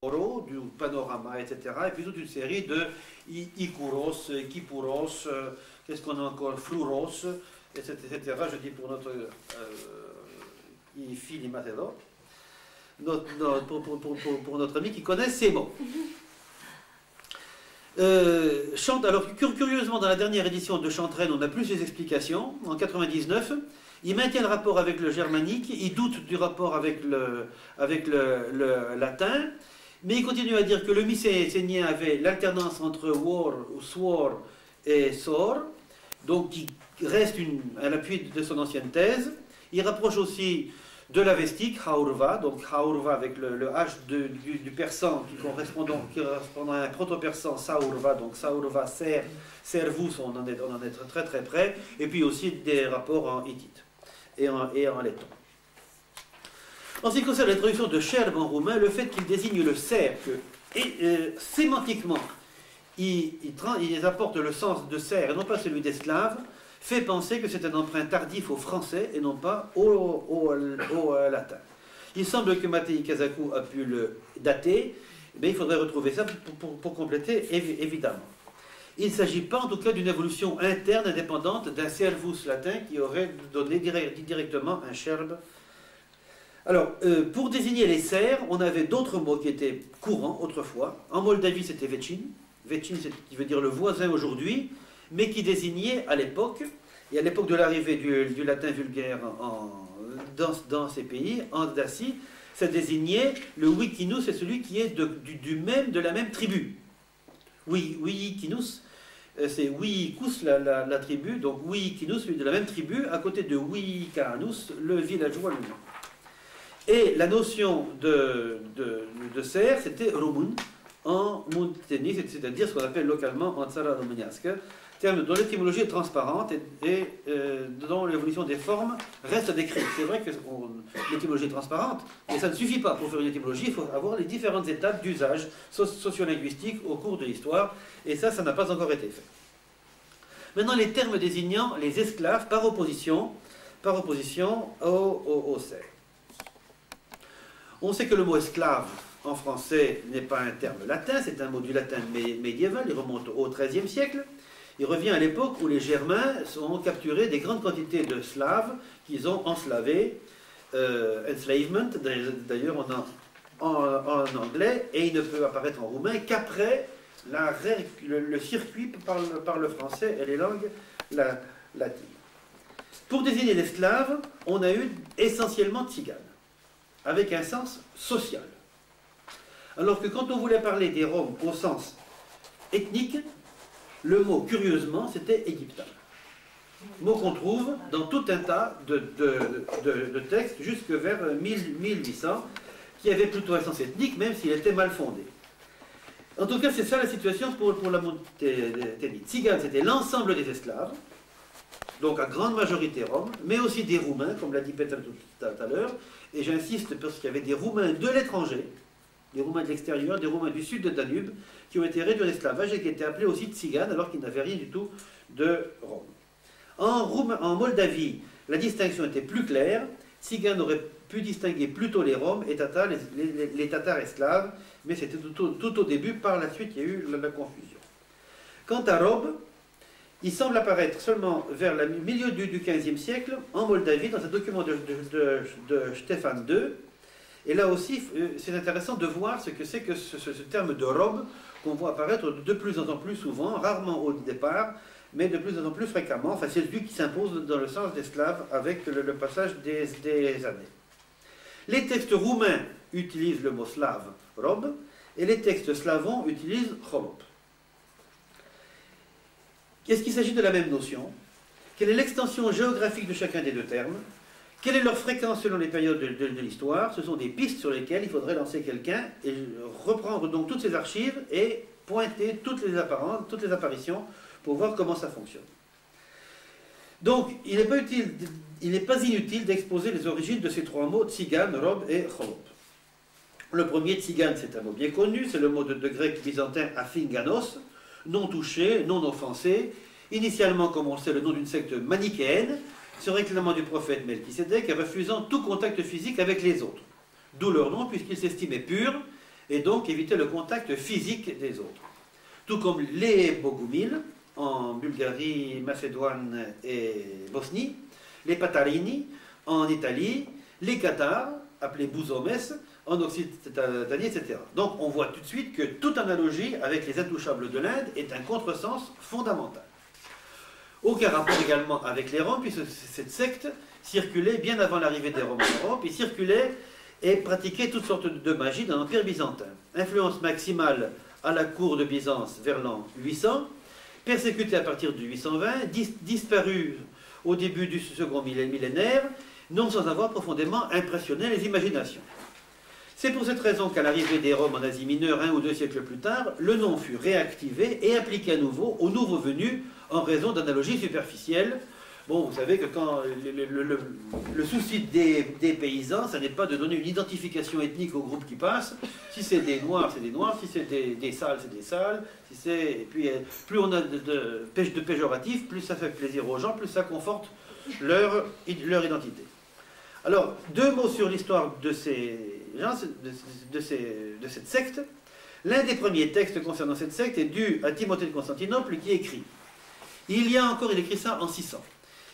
du panorama, etc. Et puis toute une série de Ikuros, Kipuros, qu'est-ce qu'on a encore, Fluros, etc. Je dis pour notre Filimatelo, pour notre ami qui connaît ces mots. Alors, curieusement, dans la dernière édition de Chantraine, on a plus les explications. En 99, il maintient le rapport avec le germanique, il doute du rapport avec le latin, mais il continue à dire que le mycénien avait l'alternance entre war, ou swor et sor, donc qui reste à l'appui de son ancienne thèse. Il rapproche aussi de l'avestique, haurva, donc haurva avec le H du persan qui correspond à un proto-persan, saurva, donc saurva, servus, on en est très très près, et puis aussi des rapports en hittite et en letton. En ce qui concerne l'introduction de Scherb en roumain, le fait qu'il désigne le cerf, sémantiquement, il apporte le sens de cerf et non pas celui d'esclave, fait penser que c'est un emprunt tardif au français et non pas au latin. Il semble que Mattei Kazaku a pu le dater, mais il faudrait retrouver ça pour compléter, évidemment. Il ne s'agit pas en tout cas d'une évolution interne indépendante d'un servus latin qui aurait donné directement un Scherb. Alors, pour désigner les cerfs, on avait d'autres mots qui étaient courants autrefois. En Moldavie, c'était vecin. Vecin, qui veut dire le voisin aujourd'hui, mais qui désignait à l'époque, et à l'époque de l'arrivée du latin vulgaire dans ces pays, en Dacie, ça désignait le wikinus, c'est celui qui est de la même tribu. Wikinus, c'est Wikus, la tribu, donc Wikinus, celui de la même tribu, à côté de Wikanus, le villageois lui-même. Et la notion de cerf, c'était Rumun, en Munteni, c'est-à-dire ce qu'on appelle localement en Tsara Romaniască, terme dont l'étymologie est transparente et dont l'évolution des formes reste décrite. C'est vrai que l'étymologie est transparente, mais ça ne suffit pas pour faire une étymologie, il faut avoir les différentes étapes d'usage sociolinguistique au cours de l'histoire, et ça n'a pas encore été fait. Maintenant, les termes désignant les esclaves par opposition aux cerfs. On sait que le mot esclave en français n'est pas un terme latin, c'est un mot du latin médiéval, il remonte au XIIIe siècle. Il revient à l'époque où les Germains ont capturé des grandes quantités de Slaves qu'ils ont enslavés, enslavement, d'ailleurs en anglais, et il ne peut apparaître en roumain qu'après le circuit par le français et les langues latines. Pour désigner l'esclave, on a eu essentiellement tziganes, avec un sens social. Alors que quand on voulait parler des Roms au sens ethnique, le mot, curieusement, c'était égyptien. Mot qu'on trouve dans tout un tas de textes jusque vers 1800, qui avait plutôt un sens ethnique, même s'il était mal fondé. En tout cas, c'est ça la situation pour la Monténie. Tziganes, c'était l'ensemble des esclaves, donc à grande majorité roms, mais aussi des Roumains, comme l'a dit Peter tout à l'heure, et j'insiste parce qu'il y avait des Roumains de l'étranger, des Roumains de l'extérieur, des Roumains du sud de Danube, qui ont été réduits en esclavage et qui étaient appelés aussi tziganes, alors qu'ils n'avaient rien du tout de Rome. En Moldavie, la distinction était plus claire. Tziganes auraient pu distinguer plutôt les Roms et Tatars, les Tatars esclaves, mais c'était tout au début. Par la suite, il y a eu la confusion. Quant à Rob, il semble apparaître seulement vers le milieu du XVe siècle, en Moldavie, dans un document de Stéphane II. Et là aussi, c'est intéressant de voir ce que c'est que ce terme de robe qu'on voit apparaître de plus en plus souvent, rarement au départ, mais de plus en plus fréquemment. Enfin, c'est celui qui s'impose dans le sens d'esclave avec le passage des années. Les textes roumains utilisent le mot slave, robe, et les textes slavons utilisent holop. Est-ce qu'il s'agit de la même notion? Quelle est l'extension géographique de chacun des deux termes? Quelle est leur fréquence selon les périodes de l'histoire? Ce sont des pistes sur lesquelles il faudrait lancer quelqu'un et reprendre donc toutes ces archives et pointer toutes les apparitions pour voir comment ça fonctionne. Donc, il n'est pas inutile d'exposer les origines de ces trois mots, tzigane, rob et holop. Le premier, tzigane, c'est un mot bien connu, c'est le mot de grec byzantin aphinganos, non touché, non offensé, initialement, comme on le sait, le nom d'une secte manichéenne, se réclamant du prophète Melchisédek et refusant tout contact physique avec les autres. D'où leur nom, puisqu'ils s'estimaient purs, et donc éviter le contact physique des autres. Tout comme les Bogumils, en Bulgarie, Macédoine et Bosnie, les Patarini, en Italie, les Cathares, appelés Bouzomes, en Occitanie, etc. Donc on voit tout de suite que toute analogie avec les intouchables de l'Inde est un contresens fondamental. Aucun rapport également avec les Roms, puisque cette secte circulait bien avant l'arrivée des Roms en Europe, et circulait et pratiquait toutes sortes de magie dans l'Empire byzantin. Influence maximale à la cour de Byzance vers l'an 800, persécuté à partir du 820, disparu au début du second millénaire, non sans avoir profondément impressionné les imaginations. C'est pour cette raison qu'à l'arrivée des Roms en Asie mineure, 1 ou 2 siècles plus tard, le nom fut réactivé et appliqué à nouveau aux nouveaux venus en raison d'analogies superficielles. Bon, vous savez que quand le souci des paysans, ça n'est pas de donner une identification ethnique au groupe qui passe. Si c'est des noirs, c'est des noirs. Si c'est des sales, c'est des sales. Et puis, plus on a de péjoratifs, plus ça fait plaisir aux gens, plus ça conforte leur identité. Alors, 2 mots sur l'histoire de ces gens, de cette secte. L'un des premiers textes concernant cette secte est dû à Timothée de Constantinople qui écrit. Il écrit ça en 600.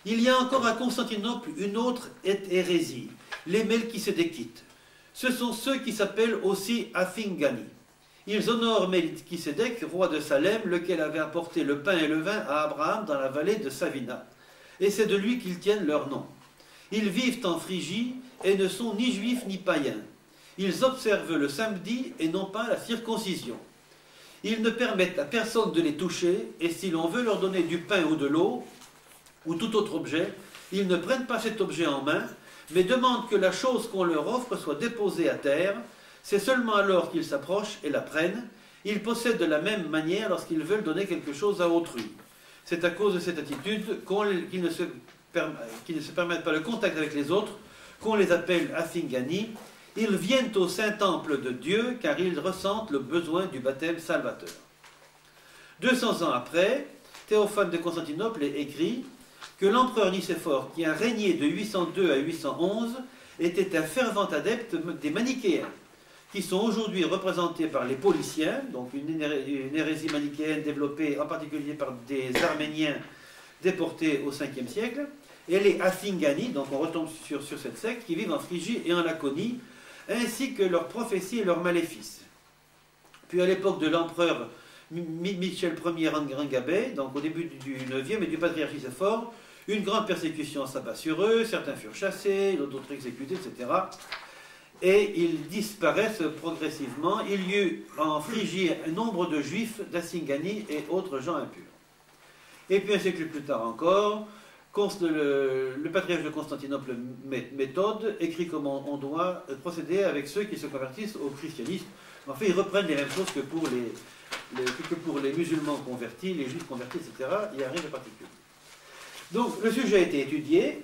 Il y a encore à Constantinople une autre hérésie, les Melchisédéquites. Ce sont ceux qui s'appellent aussi Athingani. Ils honorent Melchisédek, roi de Salem, lequel avait apporté le pain et le vin à Abraham dans la vallée de Savina. Et c'est de lui qu'ils tiennent leur nom. Ils vivent en Phrygie et ne sont ni juifs ni païens. Ils observent le samedi et non pas la circoncision. Ils ne permettent à personne de les toucher, et si l'on veut leur donner du pain ou de l'eau, ou tout autre objet, ils ne prennent pas cet objet en main, mais demandent que la chose qu'on leur offre soit déposée à terre. C'est seulement alors qu'ils s'approchent et la prennent. Ils possèdent de la même manière lorsqu'ils veulent donner quelque chose à autrui. C'est à cause de cette attitude qu'ils ne se permettent pas le contact avec les autres, qu'on les appelle Athingani. Ils viennent au Saint-Temple de Dieu car ils ressentent le besoin du baptême salvateur. 200 ans après, Théophane de Constantinople écrit que l'empereur Nicéphore, qui a régné de 802 à 811, était un fervent adepte des manichéens, qui sont aujourd'hui représentés par les Pauliciens, donc une hérésie manichéenne développée en particulier par des Arméniens déportés au 5e siècle, et les Athingani, donc on retombe sur cette secte, qui vivent en Phrygie et en Laconie, ainsi que leurs prophéties et leurs maléfices. Puis à l'époque de l'empereur Michel Ier Rangabé, donc au début du 9e et du patriarche Nicéphore, une grande persécution s'abat sur eux, certains furent chassés, d'autres exécutés, etc. Et ils disparaissent progressivement. Il y eut en Phrygie un nombre de juifs, d'Athingani et autres gens impurs. Et puis un siècle plus tard encore, le patriarche de Constantinople Méthode écrit comment on doit procéder avec ceux qui se convertissent au christianisme. En fait, ils reprennent les mêmes choses que pour les musulmans convertis, les juifs convertis, etc. Il n'y a rien de particulier. Donc, le sujet a été étudié.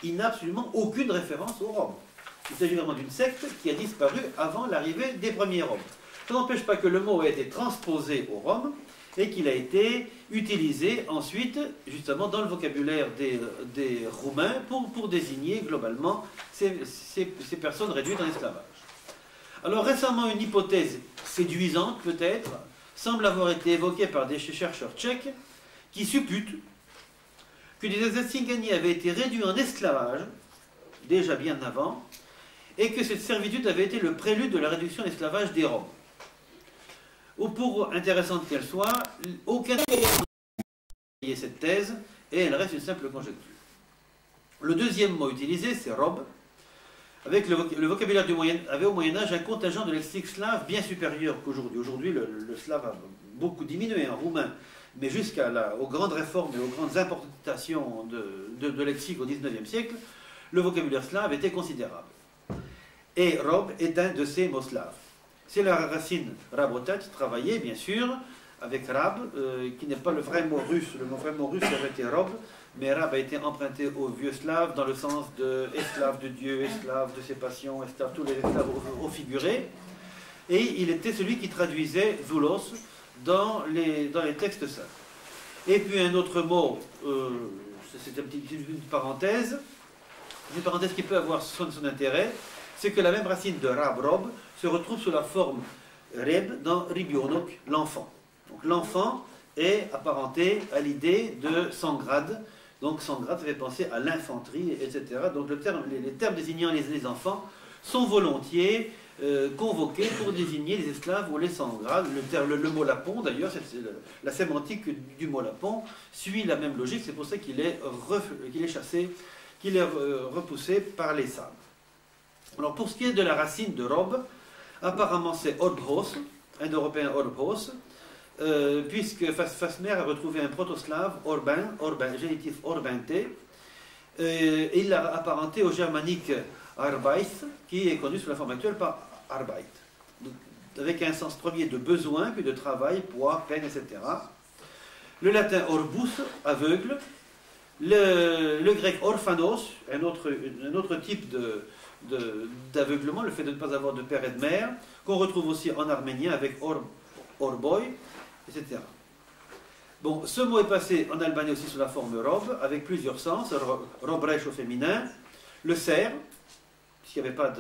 Il n'a absolument aucune référence aux Roms. Il s'agit vraiment d'une secte qui a disparu avant l'arrivée des premiers Roms. Ça n'empêche pas que le mot a été transposé aux Roms et qu'il a été utilisé ensuite, justement, dans le vocabulaire des Roumains pour désigner globalement ces personnes réduites en esclavage. Alors récemment, une hypothèse séduisante peut-être semble avoir été évoquée par des chercheurs tchèques qui supputent que les Athingani avaient été réduits en esclavage déjà bien avant et que cette servitude avait été le prélude de la réduction en esclavage des Roms. Ou pour intéressante qu'elle soit, aucun n'a cette thèse et elle reste une simple conjecture. Le deuxième mot utilisé, c'est robe. Avec le vocabulaire avait au Moyen-Âge un contingent de lexique slave bien supérieur qu'aujourd'hui. Aujourd'hui, le slave a beaucoup diminué en roumain, mais jusqu'aux grandes réformes et aux grandes importations de lexique au XIXe siècle, le vocabulaire slave était considérable. Et robe est un de ces mots slaves. C'est la racine rabotat, travailler, bien sûr, avec rab, qui n'est pas le vrai mot russe. Le vrai mot russe aurait été robe, mais rab a été emprunté au vieux slave dans le sens de esclave de Dieu, esclave de ses passions, esclave, tous les esclaves au figuré. Et il était celui qui traduisait zoulos dans les textes saints. Et puis un autre mot, c'est une parenthèse qui peut avoir son intérêt, c'est que la même racine de rab, robe, se retrouve sous la forme Reb dans Ribionok, l'enfant. Donc l'enfant est apparenté à l'idée de Sangrad. Donc Sangrad, ça fait penser à l'infanterie, etc. Donc les termes désignant les enfants sont volontiers convoqués pour désigner les esclaves ou les Sangrad. Le mot lapon, d'ailleurs, la sémantique du mot lapon suit la même logique. C'est pour ça qu'il est chassé, qu'il est repoussé par les sables. Alors pour ce qui est de la racine de robe, apparemment c'est Orbhos, indo-européen Orbhos, puisque Fasmer a retrouvé un proto-slave, Orban, génitif Orbinte, et il l'a apparenté au germanique Arbeit, qui est connu sous la forme actuelle par Arbeit, avec un sens premier de besoin, puis de travail, poids, peine, etc. Le latin Orbus, aveugle, le grec Orphanos, un autre type d'aveuglement, le fait de ne pas avoir de père et de mère, qu'on retrouve aussi en arménien avec Orboy, etc. Bon, ce mot est passé en albanais aussi sous la forme robe, avec plusieurs sens, robrech au féminin, le cerf, puisqu'il n'y avait pas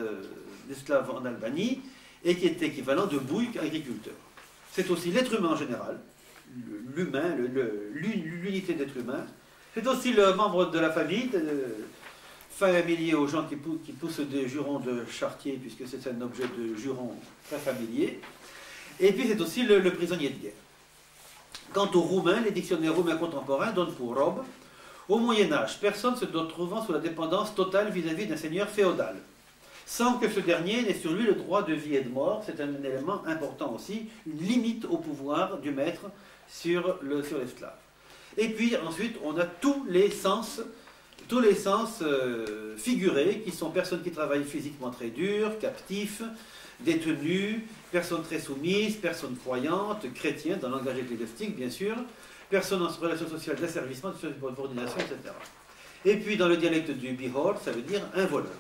d'esclaves en Albanie, et qui est équivalent de bouille agriculteur. C'est aussi l'être humain en général, l'humain, l'unité d'être humain. C'est aussi le membre de la famille, familier aux gens qui poussent des jurons de chartier, puisque c'est un objet de juron très familier. Et puis c'est aussi le prisonnier de guerre. Quant aux Roumains, les dictionnaires roumains contemporains donnent pour robe, au Moyen-Âge, personne se trouvant sous la dépendance totale vis-à-vis d'un seigneur féodal, sans que ce dernier n'ait sur lui le droit de vie et de mort. C'est un élément important aussi, une limite au pouvoir du maître sur l'esclave. Et puis ensuite, on a tous les sens figurés, qui sont personnes qui travaillent physiquement très dur, captifs, détenus, personnes très soumises, personnes croyantes, chrétiens, dans le langage ecclésiastique bien sûr, personnes en relation sociale d'asservissement, de subordination, etc. Et puis dans le dialecte du Bihor, ça veut dire un voleur.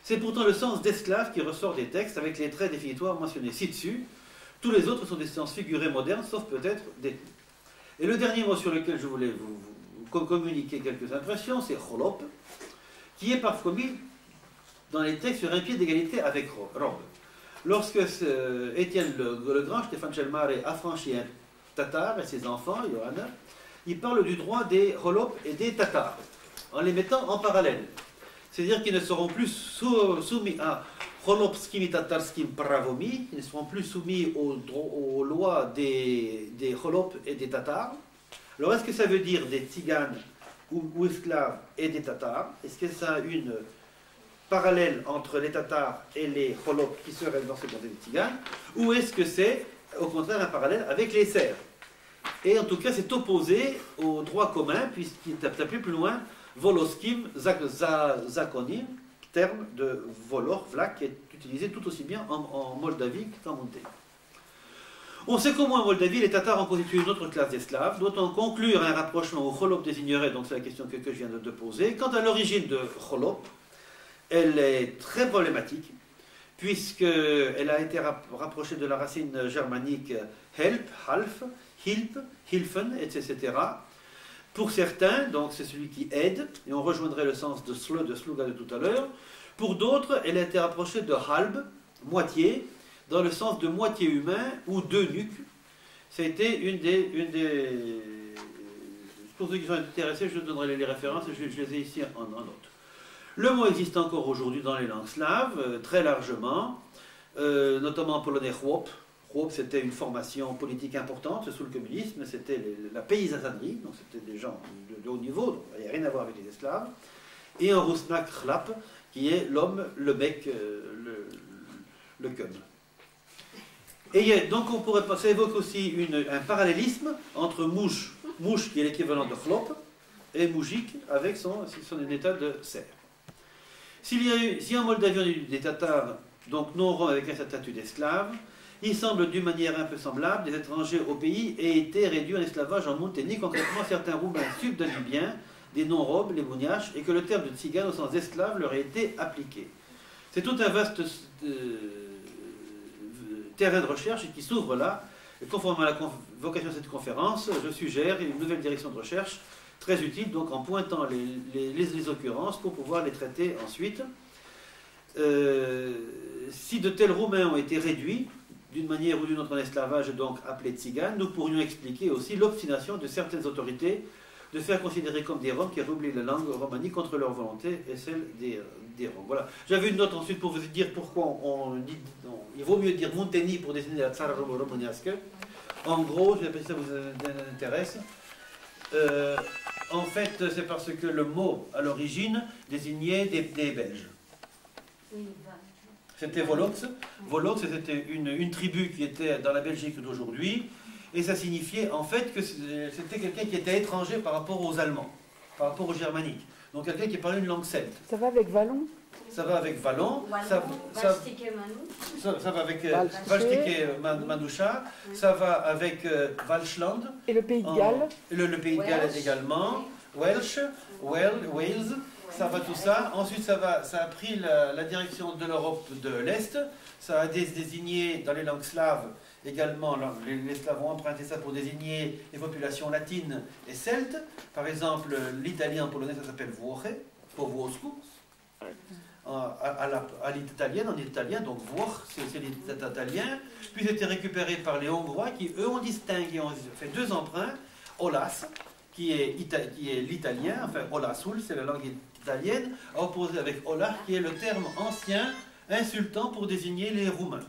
C'est pourtant le sens d'esclave qui ressort des textes avec les traits définitoires mentionnés ci-dessus. Tous les autres sont des sens figurés modernes, sauf peut-être détenus. Et le dernier mot sur lequel je voulais vous communiquer quelques impressions, c'est cholop, qui est parfois mis dans les textes sur un pied d'égalité avec robe. Lorsque Étienne le Grand, Stéphane Chelmare, affranchit un tatar et ses enfants, Johanna, il parle du droit des cholop et des tatars, en les mettant en parallèle. C'est-à-dire qu'ils ne seront plus soumis à cholopskim et tatarskim pravomi, ils ne seront plus soumis aux lois des cholop et des tatars. Alors est-ce que ça veut dire des tziganes ou esclaves et des tatars? Est-ce que ça a une parallèle entre les tatars et les cholop qui seraient dans ce contexte des tziganes? Ou est-ce que c'est au contraire un parallèle avec les serfs? Et en tout cas c'est opposé au droit commun, puisqu'il est appelé plus loin voloskim zakonim, terme de volor, vlak, qui est utilisé tout aussi bien en Moldavie qu'en Monténégro. On sait qu'au moins en Moldavie, les Tatars ont constitué une autre classe d'esclaves, d'autant conclure un rapprochement au cholop désignerait, donc c'est la question que je viens de poser. Quant à l'origine de cholop, elle est très problématique, puisqu'elle a été rapprochée de la racine germanique help, half, hilp, hilfen, etc. Pour certains, donc c'est celui qui aide, et on rejoindrait le sens de sluga de tout à l'heure. Pour d'autres, elle a été rapprochée de halb, moitié, dans le sens de moitié humain ou deux nuques. C'était une des... Pour ceux qui sont intéressés, je donnerai les références, je les ai ici en note. Le mot existe encore aujourd'hui dans les langues slaves, très largement, notamment en polonais chłop. Chłop, c'était une formation politique importante sous le communisme, c'était la paysannerie, donc c'était des gens de haut niveau, donc il n'y a rien à voir avec les esclaves. Et en rusnak chlap, qui est l'homme, le bec, le cum. Et donc on pourrait, ça évoque aussi un parallélisme entre mouche qui est l'équivalent de chlop, et moujik avec son état de cerf. Si en Moldavie on a eu des Tatars, donc non roms avec un statut d'esclave, il semble d'une manière un peu semblable, des étrangers au pays aient été réduits en esclavage en Monténégro, concrètement certains Roumains subdanubiens, des non-robes, les mouniaches, et que le terme de tzigane au sens d'esclave leur ait été appliqué. C'est tout un vaste terrain de recherche qui s'ouvre là, et conformément à la vocation de cette conférence, je suggère une nouvelle direction de recherche, très utile, donc en pointant les occurrences pour pouvoir les traiter ensuite. si de tels Roumains ont été réduits, d'une manière ou d'une autre en esclavage, donc appelés tziganes, nous pourrions expliquer aussi l'obstination de certaines autorités de faire considérer comme des Roms qui avaient oublié la langue romanique contre leur volonté et celle des Roms. Voilà. J'avais une note ensuite pour vous dire pourquoi il vaut mieux dire Munteni pour désigner la tsara românească. En gros, je ne sais pas si ça vous intéresse, en fait, c'est parce que le mot, à l'origine, désignait des Belges. C'était Volox. Volox, c'était une tribu qui était dans la Belgique d'aujourd'hui. Et ça signifiait en fait que c'était quelqu'un qui était étranger par rapport aux Allemands, par rapport aux Germaniques. Donc quelqu'un qui parlait une langue celte. Ça va avec Vallon? Ça va avec Vallon. Ça va avec Valstike Manoucha. Ça va avec Walchland. Et le Pays de Galles? Le Pays de Galles également. Welsh, Wales. Ça va tout ça. Ensuite, ça a pris la direction de l'Europe de l'Est. Ça a désigné dans les langues slaves également. Les Slaves ont emprunté ça pour désigner les populations latines et celtes. Par exemple, l'italien en polonais, ça s'appelle Włochy, pour Włosku. À l'italien, en italien, donc Włoch, c'est l'italien. Puis c'était récupéré par les Hongrois qui, eux, ont distingué, ont fait deux emprunts. Olas, qui est l'italien, enfin Olasul, c'est la langue italienne, opposé avec Olah, qui est le terme ancien insultant pour désigner les Roumains.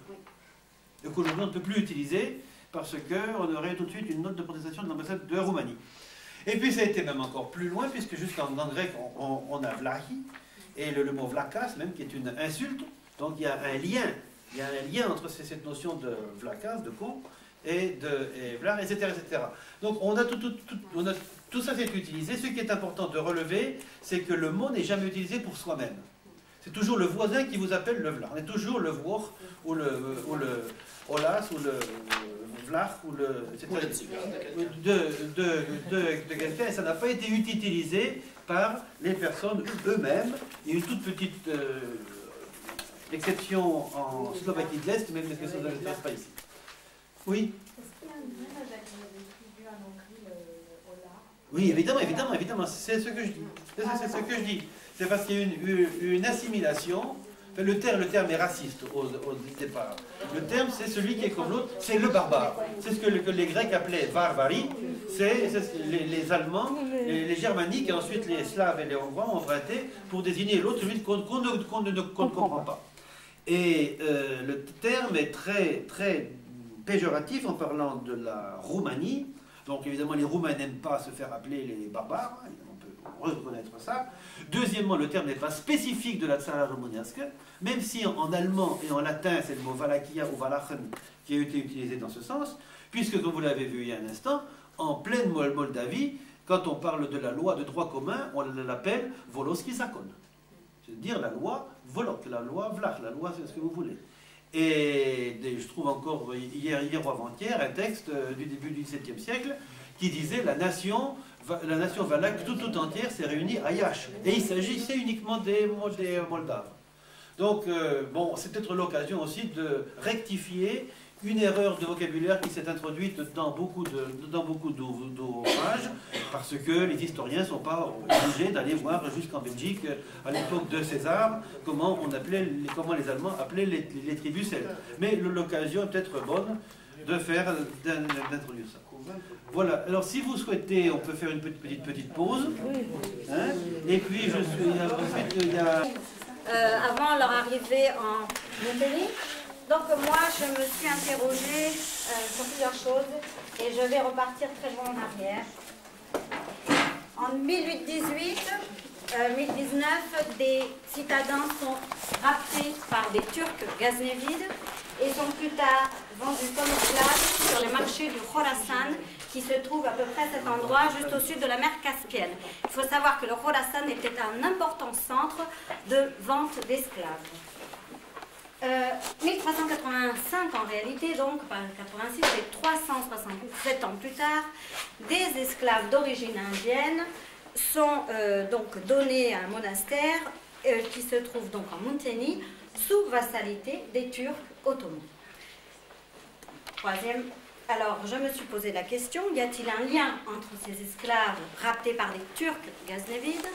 Et qu'aujourd'hui on ne peut plus utiliser parce qu'on aurait tout de suite une note de protestation de l'ambassade de Roumanie. Et puis ça a été même encore plus loin, puisque jusqu'en grec on a Vlahi, et le mot Vlakas même, qui est une insulte. Donc il y a un lien entre cette notion de Vlakas, de con, et Vlar, etc., etc. Donc on a tout ça c'est utilisé. Ce qui est important de relever, c'est que le mot n'est jamais utilisé pour soi-même. C'est toujours le voisin qui vous appelle le Vlar. On est toujours le Vłoch, ou le Olas, ou le Vlach, ou le... de quelqu'un, et ça n'a pas été utilisé par les personnes eux-mêmes. Il y a une toute petite exception en Slovaquie de l'Est, mais l'exception ne se pas ici. Oui. Est-ce qu'il y a un lien avec les tribus en Hongrie, Ola? Oui, évidemment, c'est ce que je dis. C'est ce que je dis. C'est parce qu'il y a une assimilation. Enfin, le terme est raciste au départ. Le terme, c'est celui qui est comme l'autre, c'est le barbare. C'est ce que les Grecs appelaient barbarie. C'est les Allemands, les Germaniques et ensuite les Slaves et les Hongrois ont emprunté pour désigner l'autre, celui qu'on ne comprend pas. Et le terme est très, très péjoratif en parlant de la Roumanie. Donc évidemment, les Roumains n'aiment pas se faire appeler les barbares. On peut reconnaître ça. Deuxièmement, le terme n'est pas spécifique de la tsara românească, même si en allemand et en latin, c'est le mot Valaquia ou Valachen qui a été utilisé dans ce sens, puisque, comme vous l'avez vu il y a un instant, en pleine Moldavie, quand on parle de la loi de droit commun, on l'appelle Volosky Zakon. C'est-à-dire la loi Volok, la loi Vlach, la loi c'est ce que vous voulez. Et je trouve encore hier ou avant-hier un texte du début du XVIIe siècle qui disait la nation valaque tout entière s'est réunie à Iași. Et il s'agissait uniquement des Moldaves. Donc, bon, c'est peut-être l'occasion aussi de rectifier une erreur de vocabulaire qui s'est introduite dans beaucoup d'ouvrages, parce que les historiens ne sont pas obligés d'aller voir jusqu'en Belgique, à l'époque de César, comment les Allemands appelaient les tribus celtes. Mais l'occasion est peut-être bonne d'introduire ça. Voilà, alors si vous souhaitez, on peut faire une petite pause. Hein, et puis, ensuite, il y a... Avant leur arrivée en Montélie. Donc moi, je me suis interrogée sur plusieurs choses et je vais repartir très loin en arrière. En 1818, 1019, des citadins sont raptés par des Turcs ghaznavides et sont plus tard vendus comme esclaves sur les marchés du Khorasan qui se trouve à peu près à cet endroit, juste au sud de la mer Caspienne. Il faut savoir que le Khorasan était un important centre de vente d'esclaves. 1385 en réalité, donc par 86 et 367 ans plus tard, des esclaves d'origine indienne sont donc donnés à un monastère qui se trouve donc en Munteni sous vassalité des Turcs ottomans. Troisième, alors je me suis posé la question, y a-t-il un lien entre ces esclaves raptés par les Turcs ghaznavides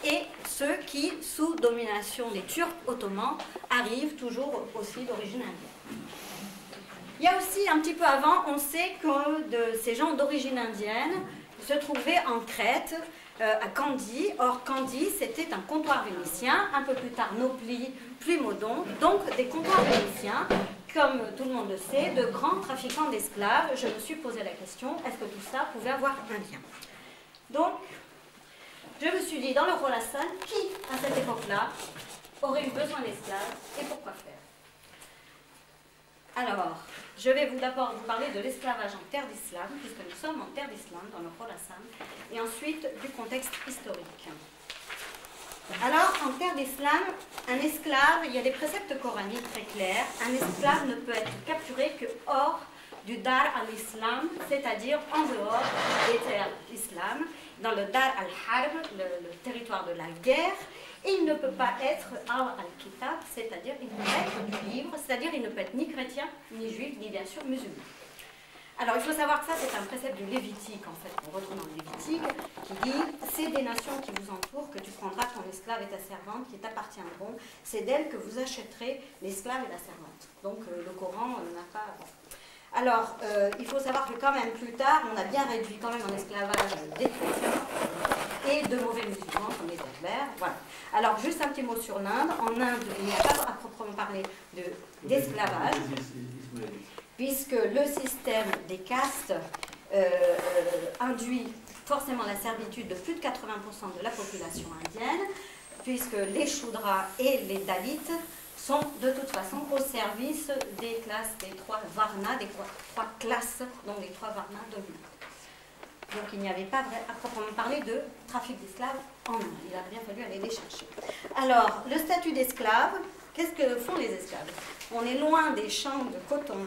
et ceux qui, sous domination des Turcs ottomans, arrivent toujours aussi d'origine indienne. Il y a aussi, un petit peu avant, on sait que ces gens d'origine indienne se trouvaient en Crète, à Candie. Or, Candie, c'était un comptoir vénitien, un peu plus tard Nauplie, puis Modon, donc des comptoirs vénitiens, comme tout le monde le sait, de grands trafiquants d'esclaves. Je me suis posé la question, est-ce que tout ça pouvait avoir un lien? Donc, je me suis dit, dans le Khorasan, qui, à cette époque-là, aurait eu besoin d'esclaves et pourquoi faire? Alors, je vais d'abord vous parler de l'esclavage en terre d'islam, puisque nous sommes en terre d'islam, dans le Khorasan, et ensuite du contexte historique. Alors, en terre d'islam, un esclave, il y a des préceptes coraniques très clairs, un esclave ne peut être capturé que hors du Dar al-Islam, c'est-à-dire en dehors des terres d'islam, dans le Dar al-Harb, le territoire de la guerre, et il ne peut pas être al-Kitab, c'est-à-dire il ne peut être du livre, c'est-à-dire il ne peut être ni chrétien, ni juif, ni bien sûr musulman. Alors il faut savoir que ça c'est un précepte du Lévitique, en fait, on retrouve dans le Lévitique, qui dit « C'est des nations qui vous entourent que tu prendras ton esclave et ta servante qui t'appartiendront, c'est d'elles que vous achèterez l'esclave et la servante. » Donc le Coran n'a pas... Alors, il faut savoir que quand même plus tard, on a bien réduit quand même en esclavage des chrétiens et de mauvais musulmans comme les Berbères. Voilà. Alors, juste un petit mot sur l'Inde. En Inde, il n'y a pas à proprement parler d'esclavage, puisque le système des castes induit forcément la servitude de plus de 80% de la population indienne, puisque les Shudras et les Dalits sont de toute façon au service des classes, des trois varnas, des trois classes, donc les trois varnas dominantes. Donc il n'y avait pas à proprement parler de trafic d'esclaves en Inde. Il a bien fallu aller les chercher. Alors, le statut d'esclave, qu'est-ce que font les esclaves? On est loin des champs de coton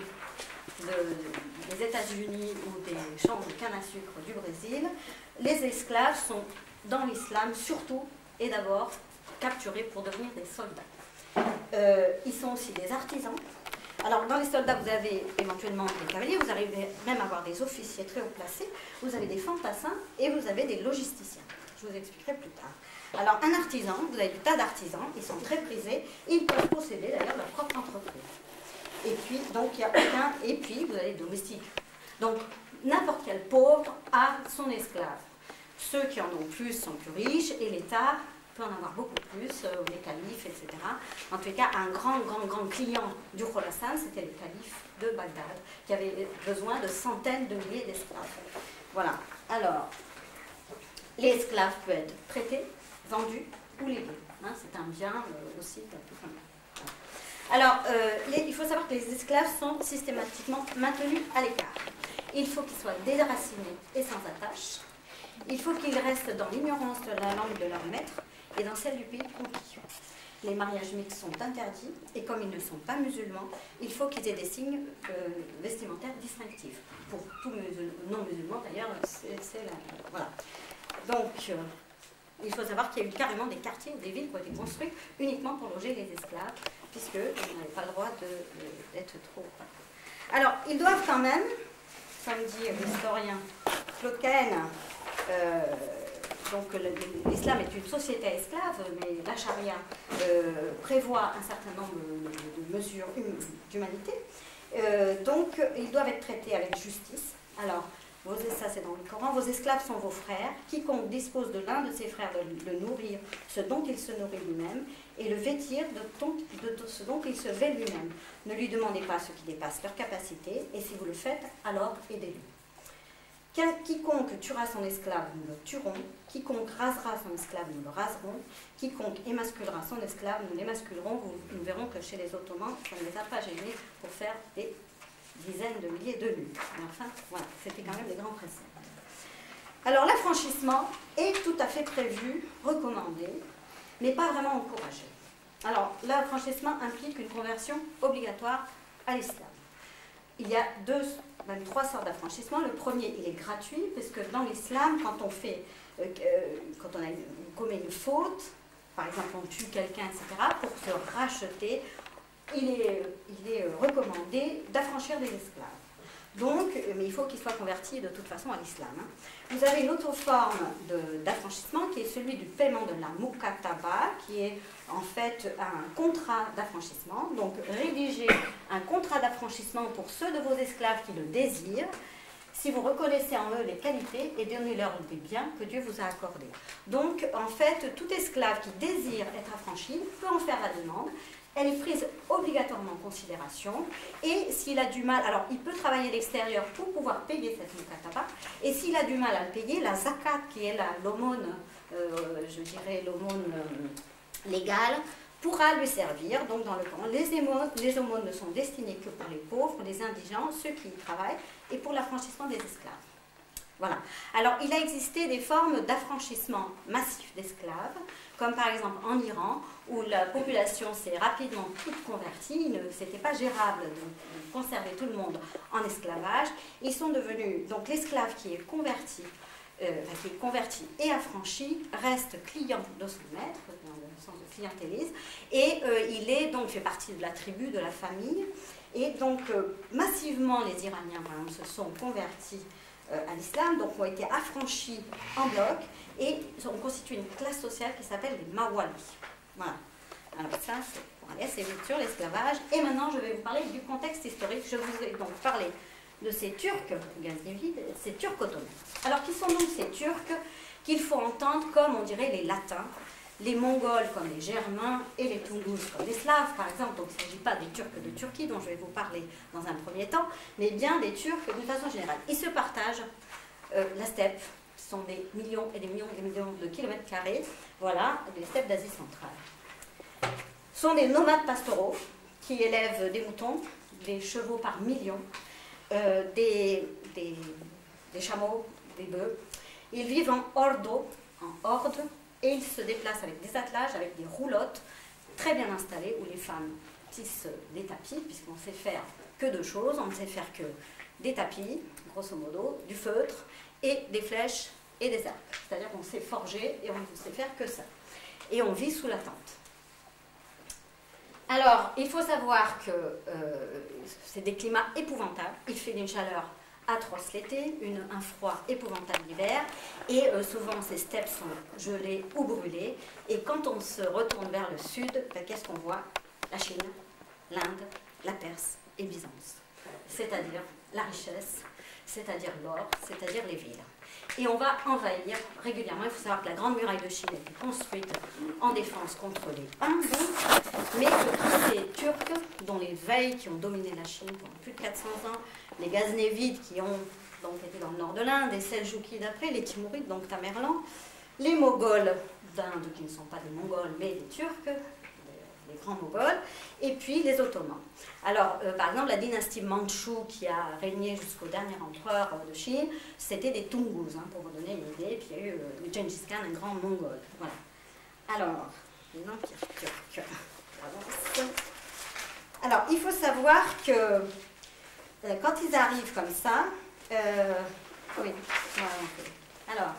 des États-Unis ou des champs de canne à sucre du Brésil. Les esclaves sont, dans l'islam, surtout et d'abord capturés pour devenir des soldats. Ils sont aussi des artisans. Alors, dans les soldats, vous avez éventuellement des cavaliers, vous arrivez même à avoir des officiers très haut placés, vous avez des fantassins et vous avez des logisticiens. Je vous expliquerai plus tard. Alors, un artisan, vous avez des tas d'artisans, ils sont très prisés, ils peuvent posséder d'ailleurs leur propre entreprise. Et puis, donc, il y a aucun. Et puis, vous avez des domestiques. Donc, n'importe quel pauvre a son esclave. Ceux qui en ont plus sont plus riches et l'État peut en avoir beaucoup plus, les califes, etc. En tout cas, un grand client du Khorasan, c'était le calife de Bagdad, qui avait besoin de centaines de milliers d'esclaves. Voilà. Alors, l'esclave peut être prêté, vendu ou légué. Hein, c'est un bien aussi. Alors, il faut savoir que les esclaves sont systématiquement maintenus à l'écart. Il faut qu'ils soient déracinés et sans attache. Il faut qu'ils restent dans l'ignorance de la langue de leur maître et dans celle du pays conquis. Les mariages mixtes sont interdits et comme ils ne sont pas musulmans, il faut qu'ils aient des signes vestimentaires distinctifs. Pour tout non-musulman d'ailleurs, c'est la... Voilà. Donc, il faut savoir qu'il y a eu carrément des quartiers ou des villes qui ont été construites uniquement pour loger les esclaves, puisqu'ils n'avaient pas le droit d'être trop... Alors, ils doivent quand même, comme dit l'historien Claude Cahen, donc l'islam est une société à esclaves, mais la charia prévoit un certain nombre de mesures d'humanité. Donc, ils doivent être traités avec justice. Alors, ça c'est dans le Coran, vos esclaves sont vos frères, quiconque dispose de l'un de ses frères de le nourrir, ce dont il se nourrit lui-même, et le vêtir de ce dont il se vêt lui-même. Ne lui demandez pas ce qui dépasse leur capacité, et si vous le faites, alors aidez-le. Quiconque tuera son esclave, nous le tuerons. Quiconque rasera son esclave, nous le raserons. Quiconque émasculera son esclave, nous l'émasculerons. Nous verrons que chez les Ottomans, ça ne les a pas gênés pour faire des dizaines de milliers de nus. Mais enfin, voilà, c'était quand même des grands préceptes. Alors, l'affranchissement est tout à fait prévu, recommandé, mais pas vraiment encouragé. Alors, l'affranchissement implique une conversion obligatoire à l'islam. Il y a même trois sortes d'affranchissement. Le premier, il est gratuit, parce que dans l'islam, quand on commet une faute, par exemple on tue quelqu'un, etc., pour se racheter, il est recommandé d'affranchir des esclaves. Donc, mais il faut qu'ils soient convertis de toute façon à l'islam. Vous avez une autre forme d'affranchissement qui est celui du paiement de la mukataba, qui est en fait un contrat d'affranchissement. Donc, rédigez un contrat d'affranchissement pour ceux de vos esclaves qui le désirent, si vous reconnaissez en eux les qualités et donnez-leur des biens que Dieu vous a accordés. Donc, en fait, tout esclave qui désire être affranchi peut en faire la demande. Elle est prise obligatoirement en considération, et s'il a du mal, alors il peut travailler à l'extérieur pour pouvoir payer cette mukataba, et s'il a du mal à le payer, la zakat, qui est l'aumône, je dirais l'aumône légale, pourra lui servir. Donc dans le Coran, les aumônes ne sont destinées que pour les pauvres, les indigents, ceux qui y travaillent, et pour l'affranchissement des esclaves. Voilà. Alors, il a existé des formes d'affranchissement massif d'esclaves, comme par exemple en Iran, où la population s'est rapidement toute convertie. C'était pas gérable de conserver tout le monde en esclavage. Ils sont devenus, donc l'esclave qui est converti et affranchi reste client de son maître, dans le sens de clientélisme, et il fait partie de la tribu, de la famille. Et donc, massivement, les Iraniens, par exemple, se sont convertis à l'islam, donc ont été affranchis en bloc, et ont constitué une classe sociale qui s'appelle les Mawali. Voilà. Alors ça, c'est pour aller assez vite sur l'esclavage. Et maintenant, je vais vous parler du contexte historique. Je vous ai donc parlé de ces Turcs ghaznavides, ces Turcs ottomans. Alors, qui sont donc ces Turcs qu'il faut entendre comme, on dirait, les Latins, les Mongols comme les Germains et les Tungus comme les Slaves, par exemple. Donc, il ne s'agit pas des Turcs de Turquie, dont je vais vous parler dans un premier temps, mais bien des Turcs d'une façon générale. Ils se partagent la steppe, ce sont des millions et des millions et des millions de kilomètres carrés, voilà, des steppes d'Asie centrale. Ce sont des nomades pastoraux qui élèvent des moutons, des chevaux par millions, des chameaux, des bœufs. Ils vivent en horde, et ils se déplacent avec des attelages, avec des roulottes très bien installées, où les femmes tissent des tapis, puisqu'on ne sait faire que deux choses. On ne sait faire que des tapis, grosso modo, du feutre, et des flèches et des arcs. C'est-à-dire qu'on sait forger et on ne sait faire que ça. Et on vit sous la tente. Alors, il faut savoir que c'est des climats épouvantables. Il fait d'une chaleur atroce l'été, un froid épouvantable l'hiver, et souvent ces steppes sont gelées ou brûlées. Et quand on se retourne vers le sud, qu'est-ce qu'on voit? La Chine, l'Inde, la Perse et Byzance. C'est-à-dire la richesse, c'est-à-dire l'or, c'est-à-dire les villes. Et on va envahir régulièrement. Il faut savoir que la Grande Muraille de Chine a été construite en défense contre les Huns, mais que tous ces Turcs, dont les Veils qui ont dominé la Chine pendant plus de 400 ans, les Ghaznavides qui ont donc été dans le nord de l'Inde, les Seljoukides après, les Timourides, donc Tamerlan, les Moghols d'Inde qui ne sont pas des Mongols mais des Turcs, les grands Moghols, et puis les Ottomans. Alors, par exemple, la dynastie Mandchoue qui a régné jusqu'au dernier empereur de Chine, c'était des Tungus, pour vous donner une idée, et puis il y a eu Gengis Khan, un grand Mongol. Voilà. Alors, l'Empire turc. Alors, il faut savoir que quand ils arrivent comme ça, oui, voilà, alors,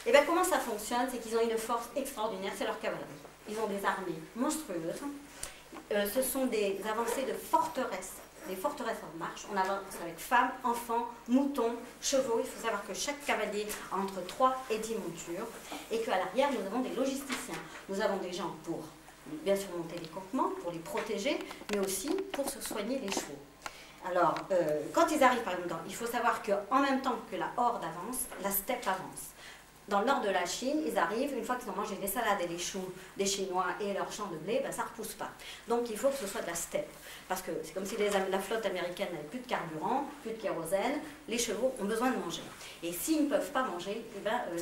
et bien comment ça fonctionne? C'est qu'ils ont une force extraordinaire, c'est leur cavalerie. Ils ont des armées monstrueuses. Ce sont des avancées de forteresses, des forteresses en marche. On avance avec femmes, enfants, moutons, chevaux. Il faut savoir que chaque cavalier a entre 3 et 10 montures. Et qu'à l'arrière, nous avons des logisticiens. Nous avons des gens pour bien sûr monter les campements, pour les protéger, mais aussi pour se soigner les chevaux. Alors, quand ils arrivent, par exemple, il faut savoir qu'en même temps que la horde avance, la steppe avance. Dans le nord de la Chine, ils arrivent, une fois qu'ils ont mangé des salades et des choux des Chinois et leurs champs de blé, ça ne repousse pas. Donc il faut que ce soit de la steppe. Parce que c'est comme si la flotte américaine n'avait plus de carburant, plus de kérosène, les chevaux ont besoin de manger. Et s'ils ne peuvent pas manger,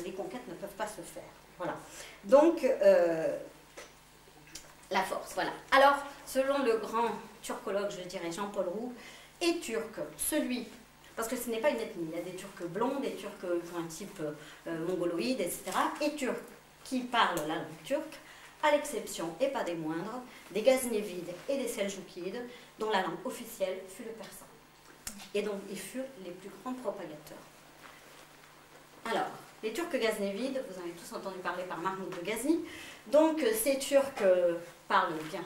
les conquêtes ne peuvent pas se faire. Voilà. Donc, la force, voilà. Alors, selon le grand turcologue, je dirais Jean-Paul Roux, est turc celui... Parce que ce n'est pas une ethnie, il y a des Turcs blonds, des Turcs qui ont un type mongoloïde, etc. Et Turcs qui parlent la langue turque, à l'exception, et pas des moindres, des Ghaznavides et des Seljoukides, dont la langue officielle fut le persan. Et donc, ils furent les plus grands propagateurs. Alors, les Turcs Ghaznavides, vous en avez tous entendu parler par Mahmoud de Ghazni. Donc, ces Turcs parlent bien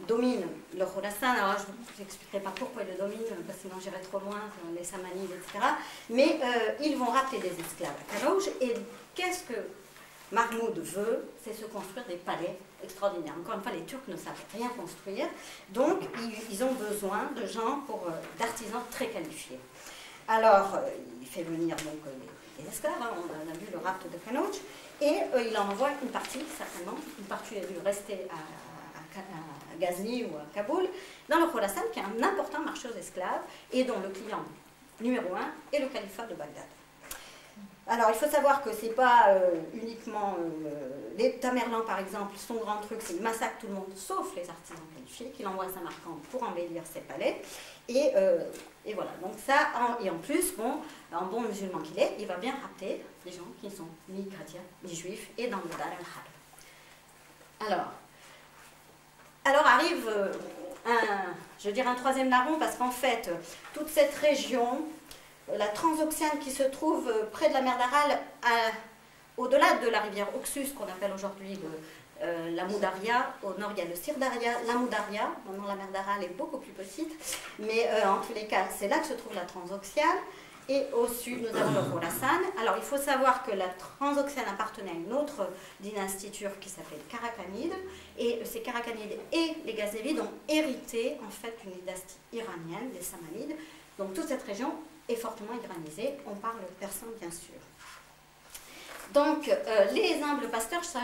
domine le Khorasan. Alors je ne vous expliquerai pas pourquoi ils le dominent, parce que sinon j'irai trop loin, les Samanides, etc. Mais ils vont rapter des esclaves à Kanauj, et qu'est-ce que Mahmoud veut? C'est se construire des palais extraordinaires. Encore une fois, les Turcs ne savent rien construire, donc ils ont besoin de gens, d'artisans très qualifiés. Alors, il fait venir donc les esclaves, hein, on a vu le rapt de Kanauj, et il en envoie une partie, certainement, une partie a dû rester à Ghazni ou à Kaboul, dans le Khorasan, qui est un important marché aux esclaves, et dont le client numéro 1 est le califat de Bagdad. Alors, il faut savoir que ce n'est pas uniquement... les Tamerlan, par exemple, son grand truc, c'est qu'il massacre tout le monde, sauf les artisans qualifiés, qu'il envoie à Samarcande pour embellir ses palais. Et voilà, donc ça, et en plus, bon, en bon musulman qu'il est, il va bien rapter des gens qui ne sont ni chrétiens, ni juifs, et dans le Dar al-Harb. Alors arrive un troisième larron, parce qu'en fait, toute cette région, la Transoxiane qui se trouve près de la mer d'Aral, au-delà de la rivière Oxus, qu'on appelle aujourd'hui la Moudaria, au nord il y a le Sirdaria, la Moudaria, maintenant la mer d'Aral est beaucoup plus petite, mais en tous les cas, c'est là que se trouve la Transoxiane. Et au sud, nous avons le Khorasan. Alors, il faut savoir que la Transoxiane appartenait à une autre dynastie turque qui s'appelait les Karakhanides. Et ces Karakhanides et les Ghaznévides ont hérité, en fait, d'une dynastie iranienne, les Samanides. Donc, toute cette région est fortement iranisée. On parle persan, bien sûr. Donc, les humbles pasteurs, ça,